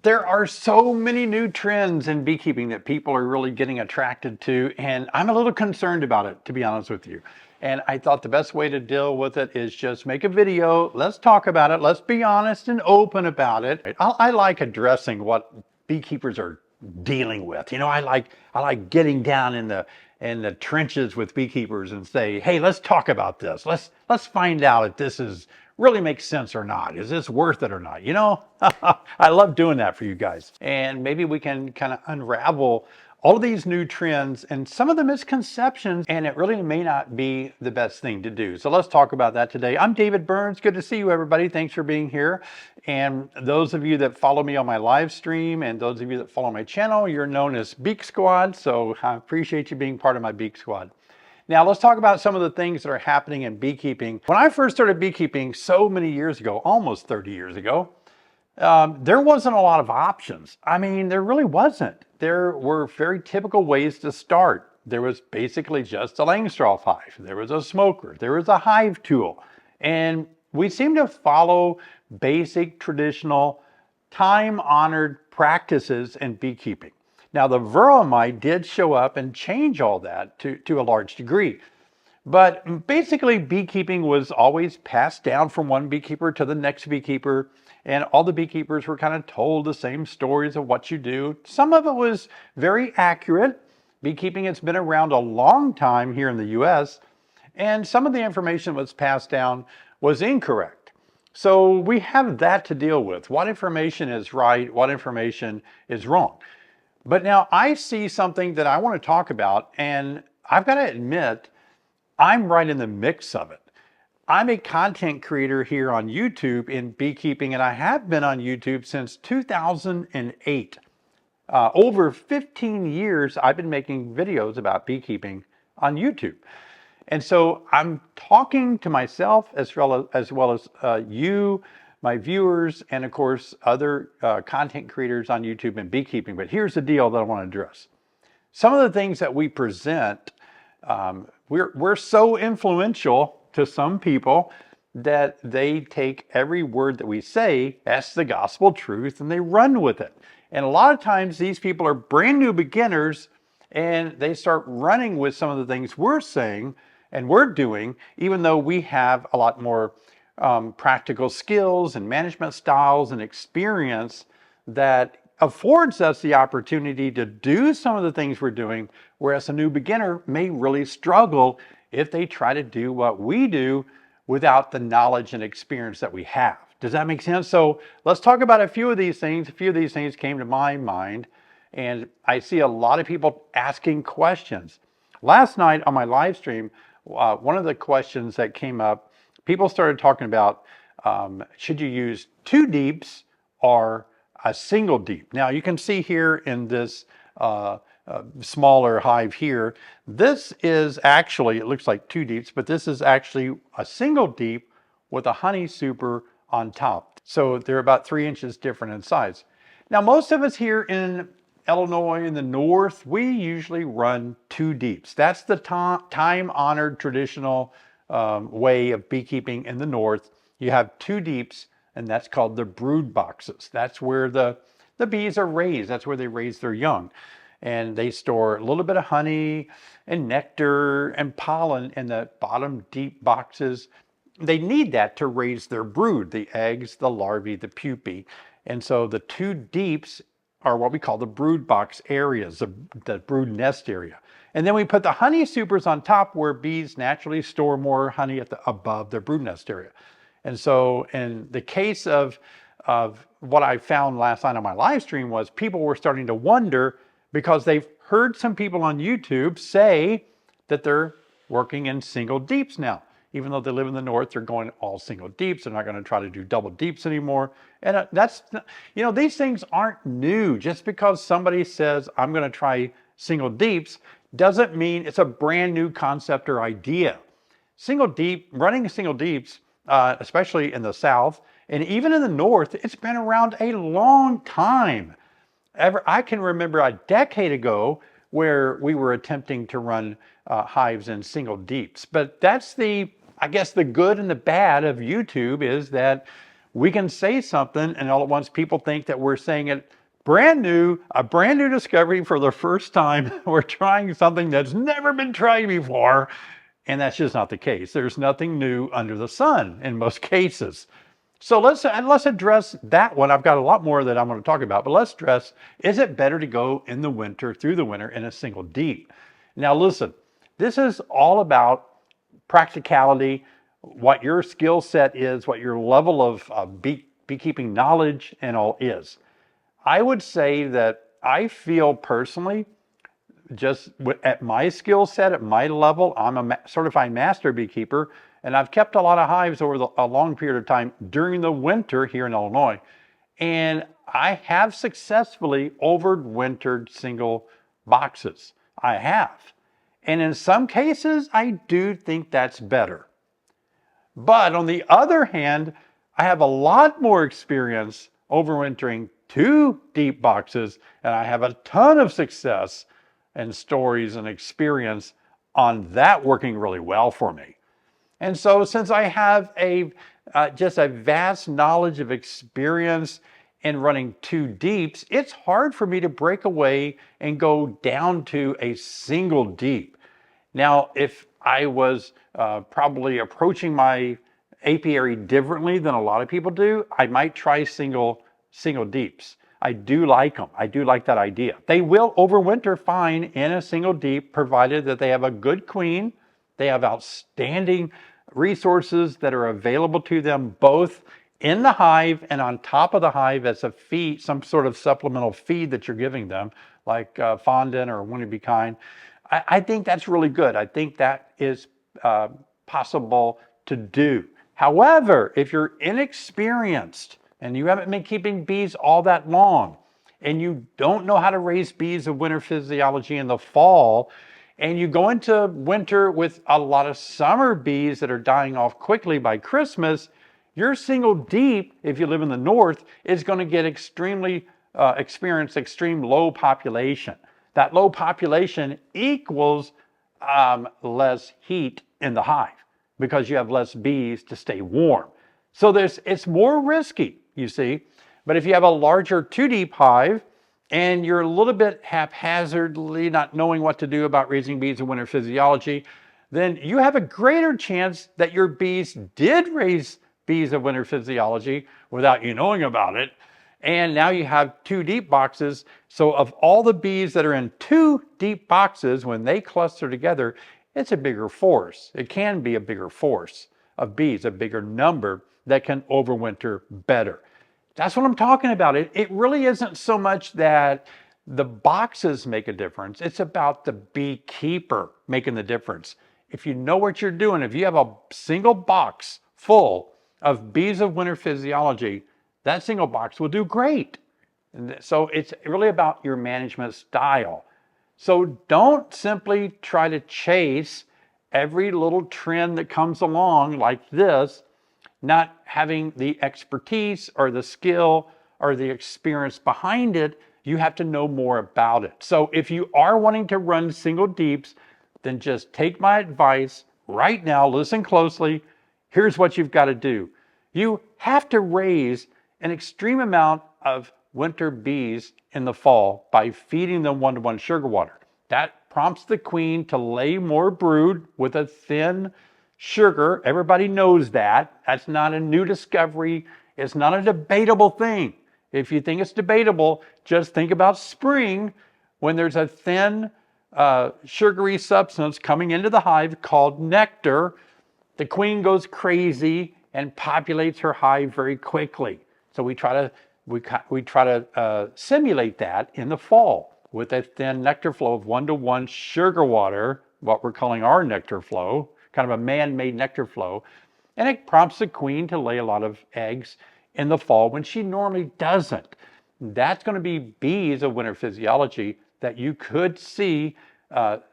There are so many new trends in beekeeping that people are really getting attracted to, and I'm a little concerned about it, to be honest with you. And I thought the best way to deal with it is just make a video. Let's talk about it. Let's be honest and open about it. I like addressing what beekeepers are dealing with. You know, I like getting down in the trenches with beekeepers and say, hey, let's talk about this. Let's find out if this is really makes sense or not. Is this worth it or not? You know, I love doing that for you guys. And maybe we can kind of unravel all of these new trends and some of the misconceptions, and it really may not be the best thing to do. So let's talk about that today. I'm David Burns. Good to see you, everybody. Thanks for being here. And those of you that follow me on my live stream and those of you that follow my channel, you're known as Beak Squad. So I appreciate you being part of my Beak Squad. Now let's talk about some of the things that are happening in beekeeping. When I first started beekeeping so many years ago, almost 30 years ago, there wasn't a lot of options. I mean, there really wasn't. There were very typical ways to start. There was basically just a Langstroth hive. There was a smoker. There was a hive tool. And we seem to follow basic, traditional, time-honored practices in beekeeping. Now, the Varroa mite did show up and change all that to a large degree. But basically, beekeeping was always passed down from one beekeeper to the next beekeeper, and all the beekeepers were kind of told the same stories of what you do. Some of it was very accurate. Beekeeping has been around a long time here in the US, and some of the information that was passed down was incorrect. So we have that to deal with. What information is right? What information is wrong? But now I see something that I want to talk about, and I've got to admit, I'm right in the mix of it. I'm a content creator here on YouTube in beekeeping, and I have been on YouTube since 2008. Over 15 years, I've been making videos about beekeeping on YouTube. And so I'm talking to myself as well as you, my viewers, and of course, other content creators on YouTube and beekeeping. But here's the deal that I want to address. Some of the things that we present, we're so influential to some people that they take every word that we say as the gospel truth and they run with it. And a lot of times these people are brand new beginners and they start running with some of the things we're saying and we're doing, even though we have a lot more practical skills and management styles and experience that affords us the opportunity to do some of the things we're doing, whereas a new beginner may really struggle if they try to do what we do without the knowledge and experience that we have. Does that make sense? So let's talk about a few of these things. A few of these things came to my mind, and I see a lot of people asking questions. Last night on my live stream, one of the questions that came up, people started talking about should you use two deeps or a single deep. Now you can see here in this smaller hive here, this is actually, it looks like two deeps, but this is actually a single deep with a honey super on top. So they're about 3 inches different in size. Now most of us here in Illinois in the north, we usually run two deeps. That's the time-honored traditional way of beekeeping in the north. You have two deeps, and that's called the brood boxes. That's where the bees are raised. That's where they raise their young. And they store a little bit of honey and nectar and pollen in the bottom deep boxes. They need that to raise their brood, the eggs, the larvae, the pupae. And so the two deeps are what we call the brood box areas, the brood nest area. And then we put the honey supers on top where bees naturally store more honey above their brood nest area. And so in the case of what I found last night on my live stream was people were starting to wonder because they've heard some people on YouTube say that they're working in single deeps now. Even though they live in the north, they're going all single deeps. They're not going to try to do double deeps anymore. And that's, you know, these things aren't new. Just because somebody says, I'm going to try single deeps, doesn't mean it's a brand new concept or idea. Running single deeps, especially in the south, and even in the north, it's been around a long time. I can remember a decade ago where we were attempting to run hives in single deeps. But that's I guess the good and the bad of YouTube is that we can say something and all at once people think that we're saying it brand new, a brand new discovery for the first time. We're trying something that's never been tried before. And that's just not the case. There's nothing new under the sun in most cases. So let's address that one. I've got a lot more that I'm going to talk about, but let's address, is it better to go in the winter, through the winter, in a single deep? Now listen, this is all about practicality, what your skill set is, what your level of beekeeping knowledge and all is. I would say that I feel personally, just at my skill set, at my level, I'm a certified master beekeeper, and I've kept a lot of hives over a long period of time during the winter here in Illinois. And I have successfully overwintered single boxes. I have. And in some cases, I do think that's better. But on the other hand, I have a lot more experience overwintering 2 deep boxes, and I have a ton of success and stories and experience on that working really well for me. And so since I have just a vast knowledge of experience in running 2 deeps, it's hard for me to break away and go down to a single deep. Now, if I was probably approaching my apiary differently than a lot of people do, I might try single deeps. I do like them. I do like that idea. They will overwinter fine in a single deep, provided that they have a good queen. They have outstanding resources that are available to them both in the hive and on top of the hive as a feed, some sort of supplemental feed that you're giving them, like fondant or winter bee kind. I think that's really good. I think that is possible to do. However, if you're inexperienced and you haven't been keeping bees all that long, and you don't know how to raise bees of winter physiology in the fall, and you go into winter with a lot of summer bees that are dying off quickly by Christmas, your single deep, if you live in the north, is going to get experience extreme low population. That low population equals less heat in the hive because you have less bees to stay warm. So it's more risky, you see. But if you have a larger 2 deep hive and you're a little bit haphazardly not knowing what to do about raising bees in winter physiology, then you have a greater chance that your bees did raise bees of winter physiology without you knowing about it. And now you have 2 deep boxes. So of all the bees that are in 2 deep boxes, when they cluster together, it's a bigger force. It can be a bigger force of bees, a bigger number that can overwinter better. That's what I'm talking about. It really isn't so much that the boxes make a difference. It's about the beekeeper making the difference. If you know what you're doing, if you have a single box full of bees of winter physiology, that single box will do great. And so it's really about your management style. So don't simply try to chase every little trend that comes along like this, not having the expertise or the skill or the experience behind it. You have to know more about it. So if you are wanting to run single deeps, then just take my advice right now, listen closely. Here's what you've got to do. You have to raise an extreme amount of winter bees in the fall by feeding them 1-to-1 sugar water. That prompts the queen to lay more brood with a thin sugar. Everybody knows that. That's not a new discovery. It's not a debatable thing. If you think it's debatable, just think about spring when there's a thin sugary substance coming into the hive called nectar. The queen goes crazy and populates her hive very quickly. So we try to simulate that in the fall with a thin nectar flow of 1-to-1 sugar water, what we're calling our nectar flow, kind of a man-made nectar flow. And it prompts the queen to lay a lot of eggs in the fall when she normally doesn't. That's going to be bees of winter physiology that you could see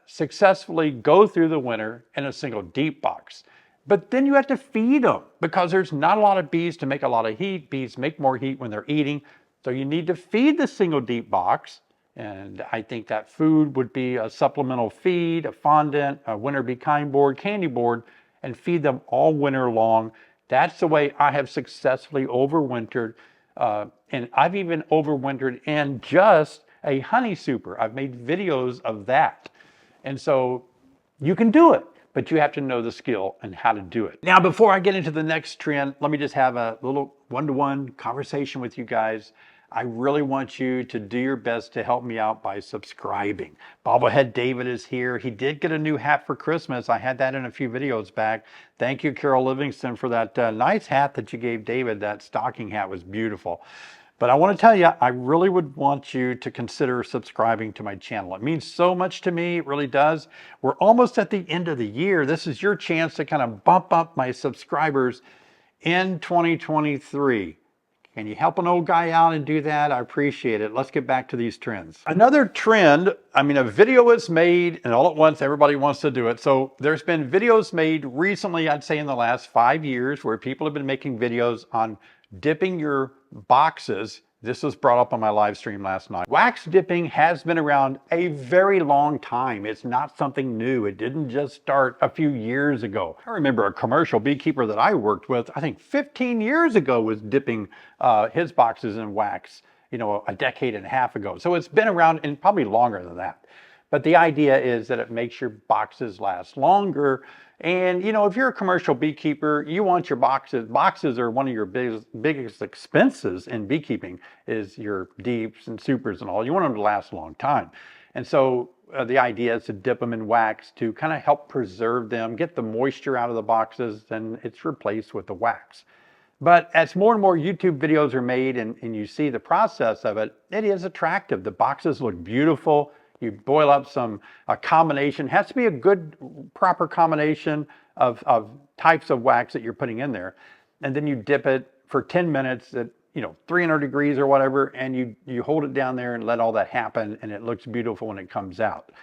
successfully go through the winter in a single deep box. But then you have to feed them because there's not a lot of bees to make a lot of heat. Bees make more heat when they're eating. So you need to feed the single deep box. And I think that food would be a supplemental feed, a fondant, a winter bee kind board, candy board, and feed them all winter long That's the way I have successfully overwintered. And I've even overwintered in just a honey super. I've made videos of that. And so you can do it, but you have to know the skill and how to do it. Now, before I get into the next trend, let me just have a little one-to-one conversation with you guys. I really want you to do your best to help me out by subscribing. Bobblehead David is here. He did get a new hat for Christmas. I had that in a few videos back. Thank you, Carol Livingston, for that nice hat that you gave David. That stocking hat was beautiful. But I want to tell you, I really would want you to consider subscribing to my channel. It means so much to me, it really does. We're almost at the end of the year. This is your chance to kind of bump up my subscribers in 2023. Can you help an old guy out and do that? I appreciate it. Let's get back to these trends. Another trend, I mean, a video is made and all at once everybody wants to do it. So there's been videos made recently, I'd say in the last 5 years, where people have been making videos on dipping your boxes. This was brought up on my live stream last night. Wax dipping has been around a very long time. It's not something new. It didn't just start a few years ago. I remember a commercial beekeeper that I worked with, I think 15 years ago, was dipping his boxes in wax, you know, a decade and a half ago. So it's been around, and probably longer than that. But the idea is that it makes your boxes last longer. And, you know, if you're a commercial beekeeper, you want your boxes. Boxes are one of your biggest expenses in beekeeping, is your deeps and supers and all. You want them to last a long time. And so the idea is to dip them in wax to kind of help preserve them, get the moisture out of the boxes, and it's replaced with the wax. But as more and more YouTube videos are made and you see the process of it, it is attractive. The boxes look beautiful. You boil up a combination, it has to be a good, proper combination of types of wax that you're putting in there. And then you dip it for 10 minutes at, you know, 300 degrees or whatever, and you hold it down there and let all that happen, and it looks beautiful when it comes out.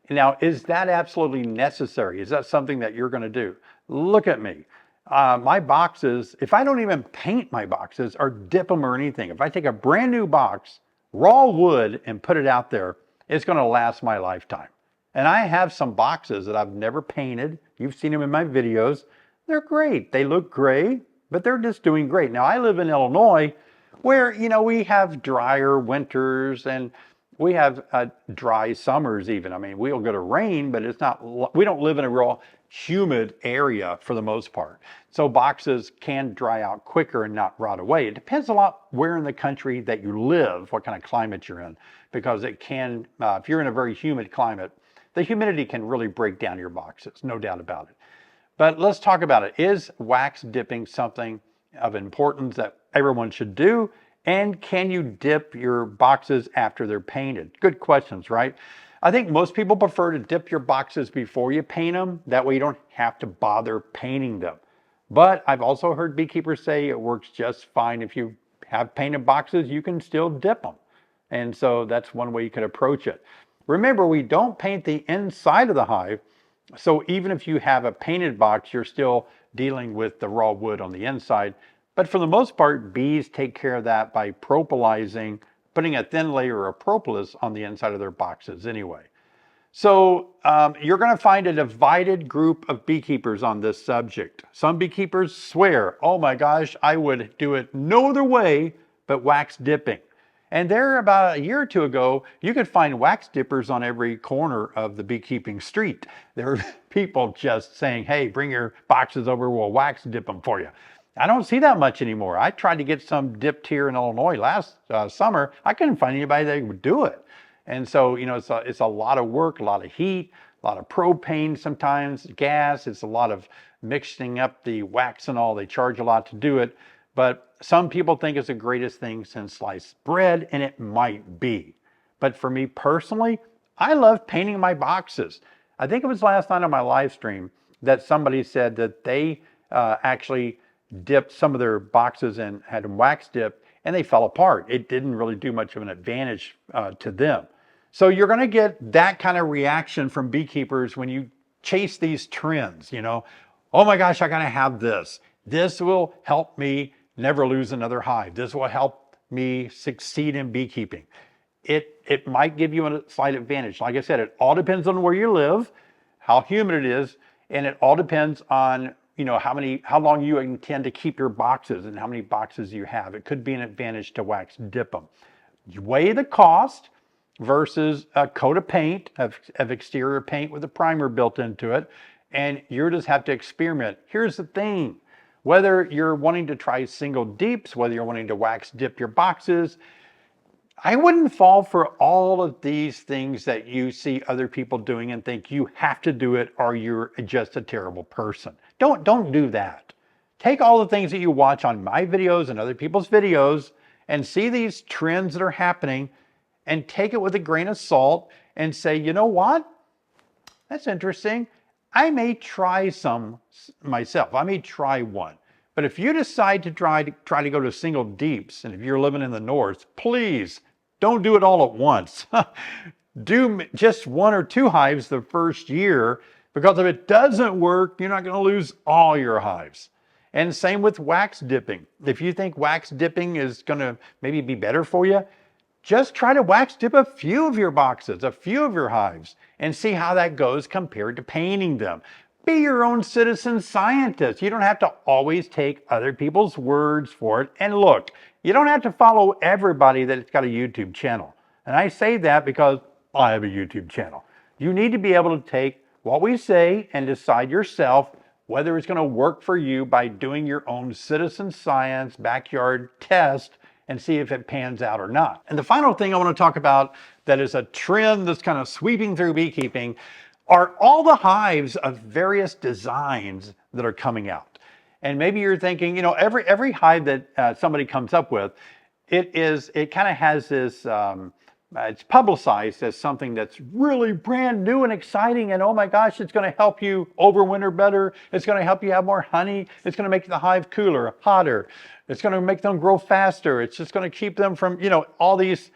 Now, is that absolutely necessary? Is that something that you're gonna do? Look at me. My boxes, if I don't even paint my boxes or dip them or anything, if I take a brand new box, raw wood, and put it out there, it's going to last my lifetime. And I have some boxes that I've never painted. You've seen them in my videos. They're great. They look gray, but they're just doing great. Now, I live in Illinois where, you know, we have drier winters and we have dry summers even. I mean, we'll get a rain, but it's not, we don't live in a real humid area for the most part. So boxes can dry out quicker and not rot away. It depends a lot where in the country that you live, what kind of climate you're in, because it can, if you're in a very humid climate, the humidity can really break down your boxes, no doubt about it. But let's talk about it. Is wax dipping something of importance that everyone should do? And can you dip your boxes after they're painted? Good questions, right? I think most people prefer to dip your boxes before you paint them. That way you don't have to bother painting them. But I've also heard beekeepers say it works just fine. If you have painted boxes, you can still dip them. And so that's one way you could approach it. Remember, we don't paint the inside of the hive. So even if you have a painted box, you're still dealing with the raw wood on the inside. But for the most part, bees take care of that by propolizing, putting a thin layer of propolis on the inside of their boxes anyway. So you're going to find a divided group of beekeepers on this subject. Some beekeepers swear, oh my gosh, I would do it no other way but wax dipping. And there, about a year or two ago, you could find wax dippers on every corner of the beekeeping street. There are people just saying, hey, bring your boxes over, we'll wax dip them for you. I don't see that much anymore. I tried to get some dipped here in Illinois last summer. I couldn't find anybody that would do it. And so, you know, it's a lot of work, a lot of heat, a lot of propane sometimes, gas. It's a lot of mixing up the wax and all. They charge a lot to do it. But some people think it's the greatest thing since sliced bread, and it might be. But for me personally, I love painting my boxes. I think it was last night on my live stream that somebody said that they actually dipped some of their boxes and had them wax dipped, and they fell apart. It didn't really do much of an advantage to them. So you're going to get that kind of reaction from beekeepers when you chase these trends, you know. Oh my gosh, I got to have this. This will help me never lose another hive. This will help me succeed in beekeeping. It might give you a slight advantage. Like I said, it all depends on where you live, how humid it is, and it all depends on, how long you intend to keep your boxes and how many boxes you have. It could be an advantage to wax dip them. You weigh the cost versus a coat of paint, of exterior paint with a primer built into it, and you just have to experiment. Here's the thing. Whether you're wanting to try single deeps, whether you're wanting to wax dip your boxes, I wouldn't fall for all of these things that you see other people doing and think you have to do it or you're just a terrible person. Don't do that. Take all the things that you watch on my videos and other people's videos and see these trends that are happening and take it with a grain of salt and say, you know what? That's interesting. I may try some myself. I may try one. But if you decide to try to go to single deeps, and if you're living in the north, please don't do it all at once. Do just 1 or 2 hives the first year, because if it doesn't work, you're not going to lose all your hives. And same with wax dipping. If you think wax dipping is going to maybe be better for you, just try to wax dip a few of your boxes, a few of your hives, and see how that goes compared to painting them. Be your own citizen scientist. You don't have to always take other people's words for it. And look, you don't have to follow everybody that's got a YouTube channel. And I say that because I have a YouTube channel. You need to be able to take what we say and decide yourself whether it's going to work for you by doing your own citizen science backyard test and see if it pans out or not. And the final thing I want to talk about that is a trend that's kind of sweeping through beekeeping are all the hives of various designs that are coming out. And maybe you're thinking, every hive that somebody comes up with, it kind of has this, it's publicized as something that's really brand new and exciting, and oh my gosh, it's going to help you overwinter better. It's going to help you have more honey. It's going to make the hive cooler, hotter. It's going to make them grow faster. It's just going to keep them from, all these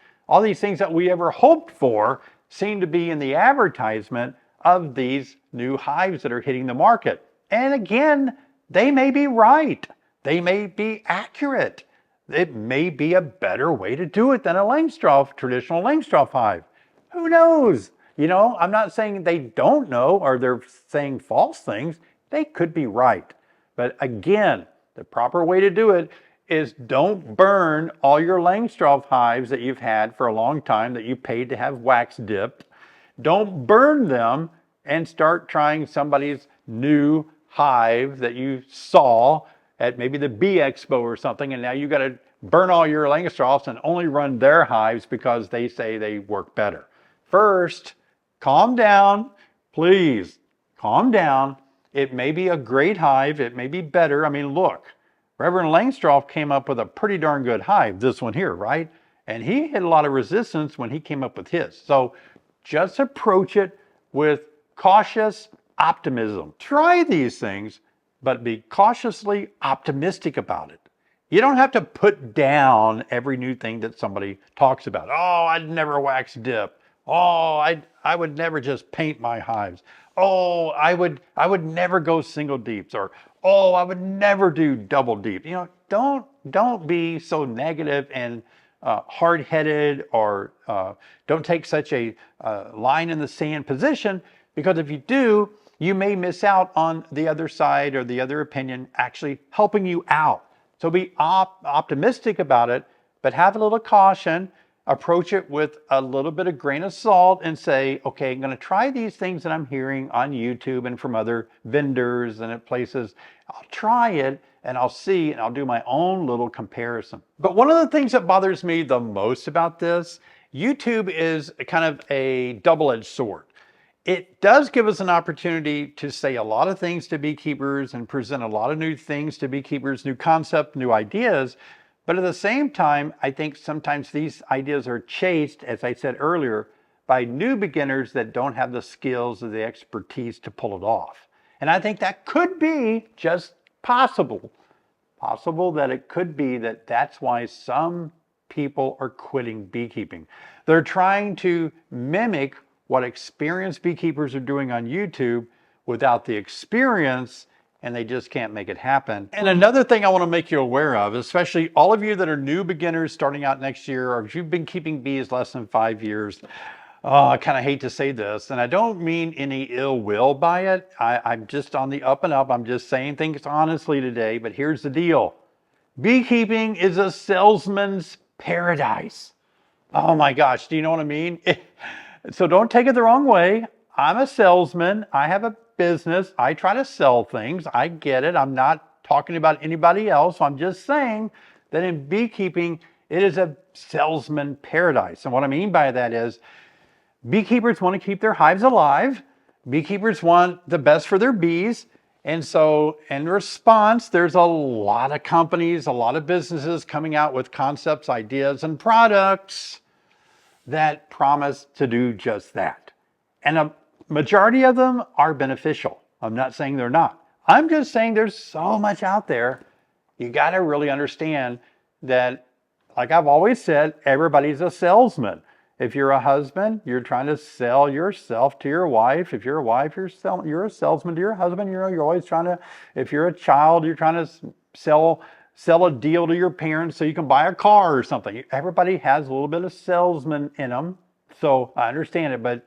things that we ever hoped for seem to be in the advertisement of these new hives that are hitting the market. And again, they may be right. They may be accurate. It may be a better way to do it than a traditional Langstroth hive. Who knows? I'm not saying they don't know or they're saying false things. They could be right. But again, the proper way to do it is don't burn all your Langstroth hives that you've had for a long time that you paid to have wax dipped. Don't burn them and start trying somebody's new hive that you saw at maybe the Bee Expo or something, and now you got to burn all your Langstroths and only run their hives because they say they work better. First, calm down, please. Calm down. It may be a great hive. It may be better. I mean, look, Reverend Langstroth came up with a pretty darn good hive, this one here, right? And he had a lot of resistance when he came up with his. So just approach it with cautious optimism. Try these things, but be cautiously optimistic about it. You don't have to put down every new thing that somebody talks about. Oh, I'd never wax dip. Oh, I would never just paint my hives. Oh, I would never go single deeps, or oh, I would never do double deep. Don't be so negative and hard-headed, or don't take such a line in the sand position, because if you do, you may miss out on the other side or the other opinion actually helping you out. So be optimistic about it, but have a little caution. Approach it with a little bit of grain of salt and say, okay, I'm going to try these things that I'm hearing on YouTube and from other vendors and at places. I'll try it and I'll see, and I'll do my own little comparison. But one of the things that bothers me the most about this, YouTube is kind of a double-edged sword. It does give us an opportunity to say a lot of things to beekeepers and present a lot of new things to beekeepers, new concepts, new ideas. But at the same time, I think sometimes these ideas are chased, as I said earlier, by new beginners that don't have the skills or the expertise to pull it off. And I think that could be just possible that it could be that that's why some people are quitting beekeeping. They're trying to mimic what experienced beekeepers are doing on YouTube without the experience, and they just can't make it happen. And another thing I want to make you aware of, especially all of you that are new beginners starting out next year, or if you've been keeping bees less than 5 years, Oh, I kind of hate to say this, and I don't mean any ill will by it. I'm just on the up and up. I'm just saying things honestly today, but here's the deal. Beekeeping is a salesman's paradise. Oh my gosh, do you know what I mean? So don't take it the wrong way. I'm a salesman. I have a business. I try to sell things. I get it. I'm not talking about anybody else. I'm just saying that in beekeeping, it is a salesman paradise. And what I mean by that is beekeepers want to keep their hives alive. Beekeepers want the best for their bees. And so in response, there's a lot of companies, a lot of businesses coming out with concepts, ideas, and products that promise to do just that. And a majority of them are beneficial. I'm not saying they're not. I'm just saying there's so much out there. You got to really understand that, like I've always said, everybody's a salesman. If you're a husband, you're trying to sell yourself to your wife. If you're a wife, you're a salesman to your husband. You know, you're always trying to, if you're a child, you're trying to sell a deal to your parents so you can buy a car or something. Everybody has a little bit of salesman in them. So I understand it. But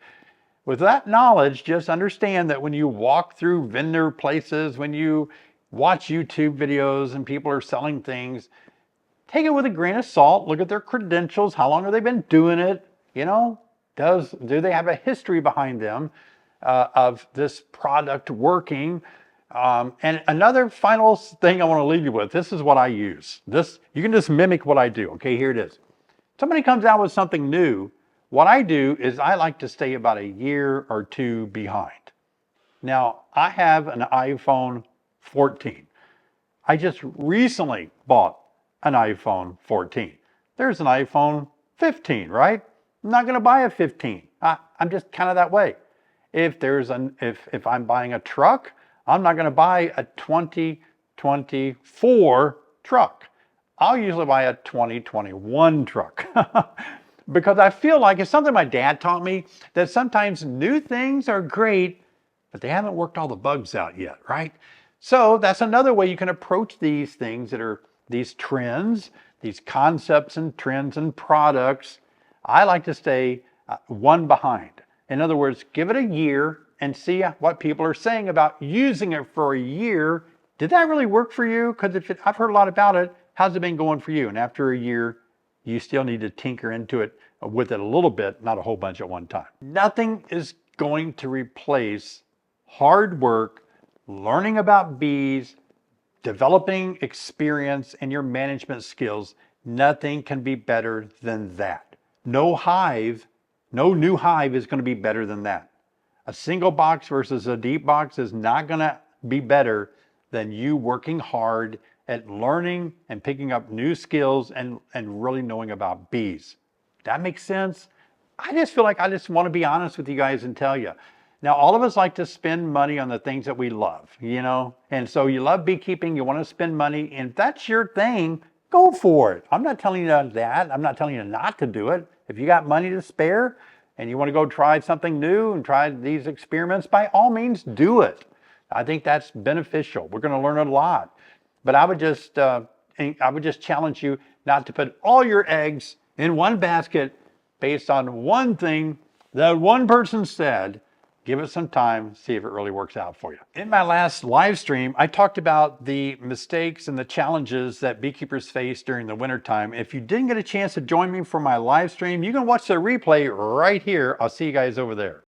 with that knowledge, just understand that when you walk through vendor places, when you watch YouTube videos and people are selling things, take it with a grain of salt. Look at their credentials. How long have they been doing it? You know, do they have a history behind them of this product working? And another final thing I want to leave you with, this is what I use. You can just mimic what I do. Okay, here it is. Somebody comes out with something new. What I do is I like to stay about a year or two behind. Now, I have an iPhone 14. I just recently bought an iPhone 14. There's an iPhone 15, right? I'm not going to buy a 15. I'm just kind of that way. If I'm buying a truck, I'm not going to buy a 2024 truck. I'll usually buy a 2021 truck because I feel like it's something my dad taught me, that sometimes new things are great, but they haven't worked all the bugs out yet, right? So that's another way you can approach these things that are these trends, these concepts and trends and products. I like to stay one behind. In other words, give it a year and see what people are saying about using it for a year. Did that really work for you? Because I've heard a lot about it. How's it been going for you? And after a year, you still need to tinker into it with it a little bit, not a whole bunch at one time. Nothing is going to replace hard work, learning about bees, developing experience and your management skills. Nothing can be better than that. No new hive is going to be better than that. A single box versus a deep box is not going to be better than you working hard at learning and picking up new skills and really knowing about bees. That makes sense? I just feel like I just want to be honest with you guys and tell you. Now, all of us like to spend money on the things that we love, you know? And so you love beekeeping, you want to spend money, and if that's your thing, go for it. I'm not telling you that. I'm not telling you not to do it. If you got money to spare and you want to go try something new and try these experiments, by all means, do it. I think that's beneficial. We're going to learn a lot. But I would just challenge you not to put all your eggs in one basket based on one thing that one person said. Give it some time, see if it really works out for you. In my last live stream, I talked about the mistakes and the challenges that beekeepers face during the wintertime. If you didn't get a chance to join me for my live stream, you can watch the replay right here. I'll see you guys over there.